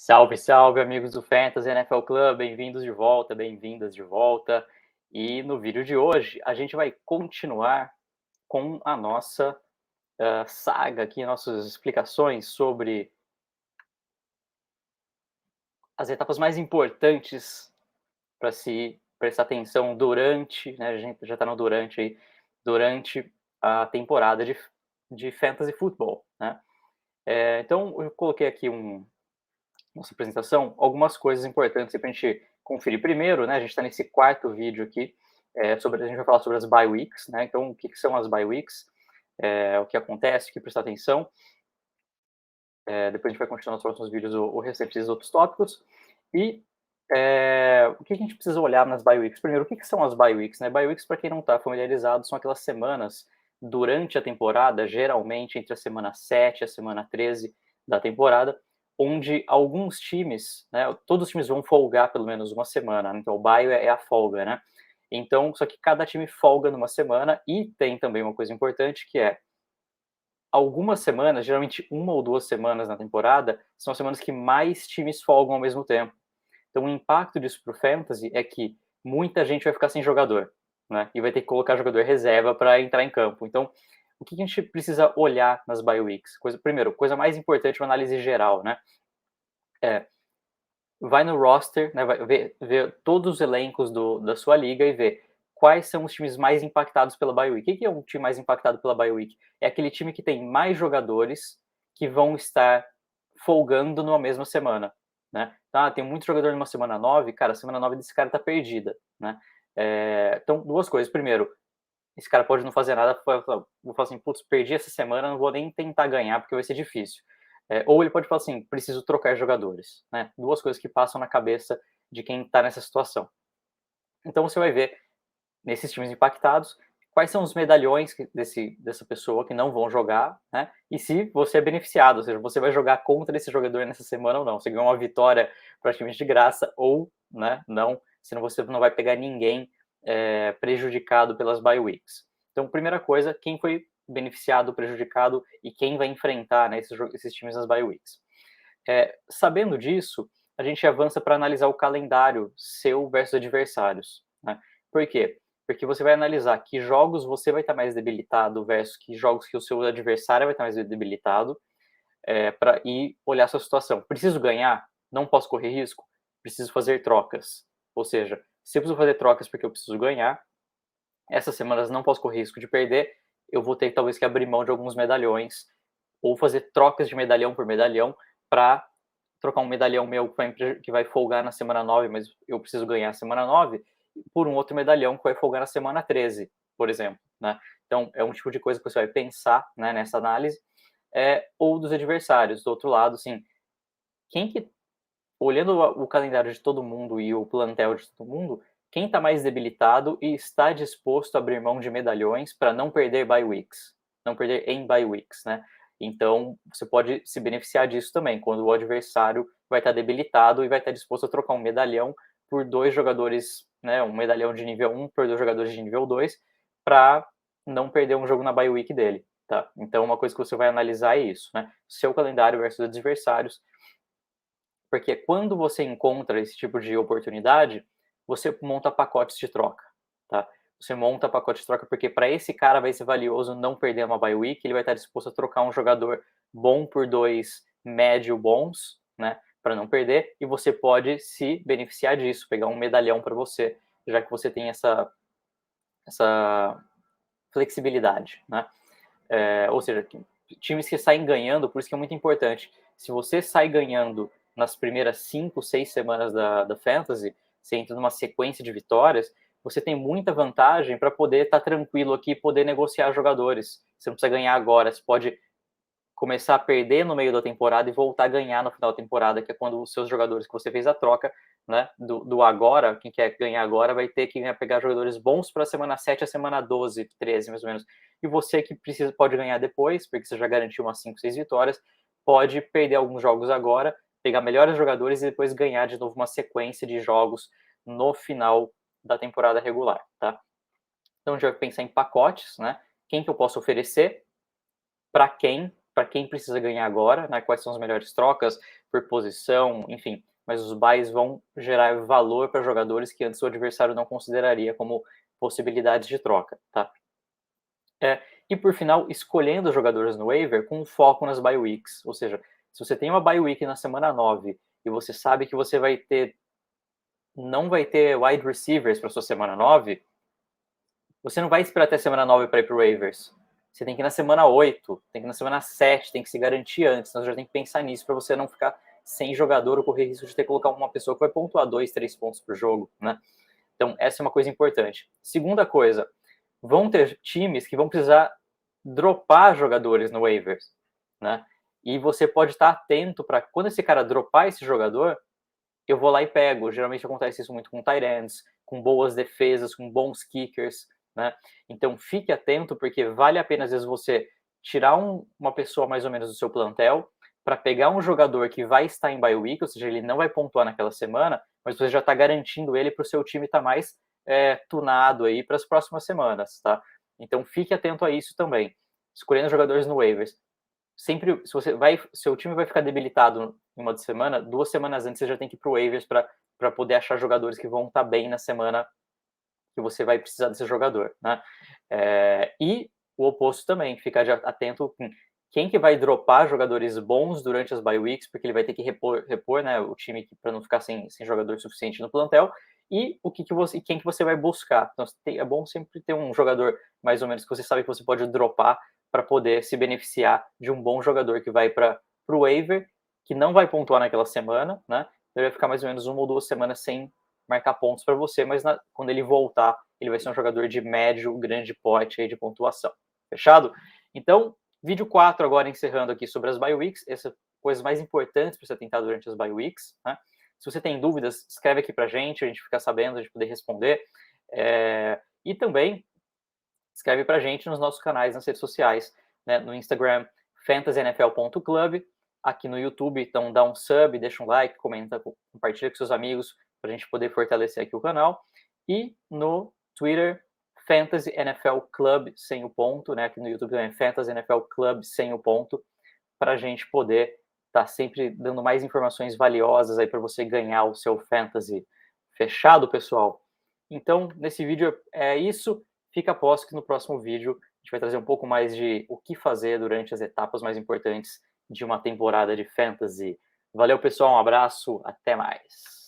Salve, salve, amigos do Fantasy NFL Club, bem-vindos de volta, bem-vindas de volta. E no vídeo de hoje, a gente vai continuar com a nossa saga aqui, nossas explicações sobre as etapas mais importantes para se prestar atenção durante, né, a gente já está no durante aí, durante a temporada de Fantasy Football, né? Então, eu coloquei aqui nossa apresentação, algumas coisas importantes para a gente conferir. Primeiro, né, a gente está nesse quarto vídeo aqui, a gente vai falar sobre as bye weeks, né? Então, o que são as bye weeks, o que acontece, o que prestar atenção. Depois a gente vai continuar nos próximos vídeos o restante dos outros tópicos. E o que a gente precisa olhar nas bye weeks? Primeiro, o que são as bye weeks? Né? Bye weeks, para quem não está familiarizado, são aquelas semanas durante a temporada, geralmente entre a semana 7 e a semana 13 da temporada, onde alguns times, né, todos os times vão folgar pelo menos uma semana, né? Então o bye é a folga, né? Então, só que cada time folga numa semana e tem também uma coisa importante que é algumas semanas, geralmente uma ou duas semanas na temporada, são as semanas que mais times folgam ao mesmo tempo. Então, o impacto disso para o Fantasy é que muita gente vai ficar sem jogador, né? E vai ter que colocar jogador reserva para entrar em campo. Então, o que a gente precisa olhar nas bye weeks? Primeiro, coisa mais importante, uma análise geral, né? Vai no roster, né? Vai ver todos os elencos da sua liga e ver quais são os times mais impactados pela bye week. O que é um time mais impactado pela bye week? É aquele time que tem mais jogadores que vão estar folgando numa mesma semana, né? Tá, tem muito jogador numa semana 9, cara, a semana 9 desse cara tá perdida, né? Então, duas coisas. Primeiro, esse cara pode não fazer nada, vou falar assim, putz, perdi essa semana, não vou nem tentar ganhar porque vai ser difícil. Ou ele pode falar assim, preciso trocar jogadores, né? Duas coisas que passam na cabeça de quem está nessa situação. Então você vai ver, nesses times impactados, quais são os medalhões dessa pessoa que não vão jogar, né? E se você é beneficiado, ou seja, você vai jogar contra esse jogador nessa semana ou não. Você ganhou uma vitória praticamente de graça ou, né, não, senão você não vai pegar ninguém prejudicado pelas bye weeks. Então, primeira coisa, quem foi beneficiado, prejudicado e quem vai enfrentar, né, esses times nas bye weeks. Sabendo disso, a gente avança para analisar o calendário seu versus adversários, né? Por quê? Porque você vai analisar que jogos você vai estar mais debilitado versus que jogos que o seu adversário vai estar mais debilitado, e olhar a sua situação. Preciso ganhar? Não posso correr risco? Preciso fazer trocas. Ou seja, se eu preciso fazer trocas porque eu preciso ganhar, essas semanas não posso correr risco de perder, eu vou ter talvez que abrir mão de alguns medalhões ou fazer trocas de medalhão por medalhão para trocar um medalhão meu que vai folgar na semana 9, mas eu preciso ganhar a semana 9, por um outro medalhão que vai folgar na semana 13, por exemplo, né? Então, é um tipo de coisa que você vai pensar, né, nessa análise, ou dos adversários. Do outro lado, assim, quem que, olhando o calendário de todo mundo e o plantel de todo mundo, quem está mais debilitado e está disposto a abrir mão de medalhões para não perder bye weeks, não perder em bye weeks, né? Então, você pode se beneficiar disso também, quando o adversário vai estar debilitado e vai estar disposto a trocar um medalhão por dois jogadores, né, um medalhão de nível 1 por dois jogadores de nível 2, para não perder um jogo na bye week dele, tá? Então, uma coisa que você vai analisar é isso, né? Seu calendário versus adversários, porque quando você encontra esse tipo de oportunidade, você monta pacotes de troca, tá? Você monta pacote de troca porque para esse cara vai ser valioso não perder uma bye week, ele vai estar disposto a trocar um jogador bom por dois médio bons, né, para não perder, e você pode se beneficiar disso, pegar um medalhão para você, já que você tem essa flexibilidade, né? Ou seja, times que saem ganhando, por isso que é muito importante. Se você sai ganhando nas primeiras 5, 6 semanas da Fantasy, você entra numa sequência de vitórias, você tem muita vantagem para poder estar tranquilo aqui e poder negociar jogadores. Você não precisa ganhar agora, você pode começar a perder no meio da temporada e voltar a ganhar no final da temporada, que é quando os seus jogadores que você fez a troca, né, do agora, quem quer ganhar agora vai ter que pegar jogadores bons para a semana 7 a semana 12, 13 mais ou menos. E você que pode ganhar depois, porque você já garantiu umas 5, 6 vitórias, pode perder alguns jogos agora, pegar melhores jogadores e depois ganhar de novo uma sequência de jogos no final da temporada regular, tá? Então a gente vai pensar em pacotes, né? Quem que eu posso oferecer, para quem, para quem precisa ganhar agora, né? Quais são as melhores trocas por posição, enfim. Mas os buys vão gerar valor para jogadores que antes o adversário não consideraria como possibilidades de troca, tá? E por final, escolhendo jogadores no waiver com foco nas bye weeks. Ou seja, se você tem uma bye week na semana 9 e você sabe que você não vai ter wide receivers para sua semana 9, você não vai esperar até a semana 9 para ir para waivers. Você tem que ir na semana 8, tem que ir na semana 7, tem que se garantir antes. Então você já tem que pensar nisso para você não ficar sem jogador ou correr risco de ter que colocar uma pessoa que vai pontuar 2, 3 pontos por jogo, né? Então essa é uma coisa importante. Segunda coisa, vão ter times que vão precisar dropar jogadores no waivers, né? E você pode estar atento para quando esse cara dropar esse jogador, eu vou lá e pego. Geralmente acontece isso muito com tight ends, com boas defesas, com bons kickers, né? Então fique atento, porque vale a pena às vezes você tirar uma pessoa mais ou menos do seu plantel para pegar um jogador que vai estar em bye week, ou seja, ele não vai pontuar naquela semana, mas você já está garantindo ele para o seu time estar mais tunado aí para as próximas semanas, tá? Então fique atento a isso também. Escolhendo jogadores no waivers. Sempre, seu time vai ficar debilitado em uma semana, 2 semanas antes você já tem que ir pro waivers para poder achar jogadores que vão estar bem na semana que você vai precisar desse jogador, né? E o oposto também, ficar atento com quem que vai dropar jogadores bons durante as bye weeks, porque ele vai ter que repor né, o time para não ficar sem jogador suficiente no plantel, e quem que você vai buscar. Então é bom sempre ter um jogador mais ou menos que você sabe que você pode dropar para poder se beneficiar de um bom jogador que vai para o waiver, que não vai pontuar naquela semana, né? Ele vai ficar mais ou menos 1 ou 2 semanas sem marcar pontos para você, mas quando ele voltar, ele vai ser um jogador de médio, grande pote aí de pontuação. Fechado? Então, vídeo 4 agora encerrando aqui sobre as bye weeks, essas coisas mais importantes para você tentar durante as bye weeks, né? Se você tem dúvidas, escreve aqui para a gente fica sabendo, a gente poder responder. E também escreve para a gente nos nossos canais nas redes sociais, né? No Instagram, fantasynfl.club, aqui no YouTube, então dá um sub, deixa um like, comenta, compartilha com seus amigos, para a gente poder fortalecer aqui o canal. E no Twitter, Fantasy NFL Club, sem o ponto, né? Aqui no YouTube também, Fantasy NFL Club, sem o ponto, para a gente poder estar sempre dando mais informações valiosas aí para você ganhar o seu Fantasy. Fechado, pessoal? Então, nesse vídeo é isso. Fica a posto que no próximo vídeo a gente vai trazer um pouco mais de o que fazer durante as etapas mais importantes de uma temporada de Fantasy. Valeu, pessoal, um abraço, até mais.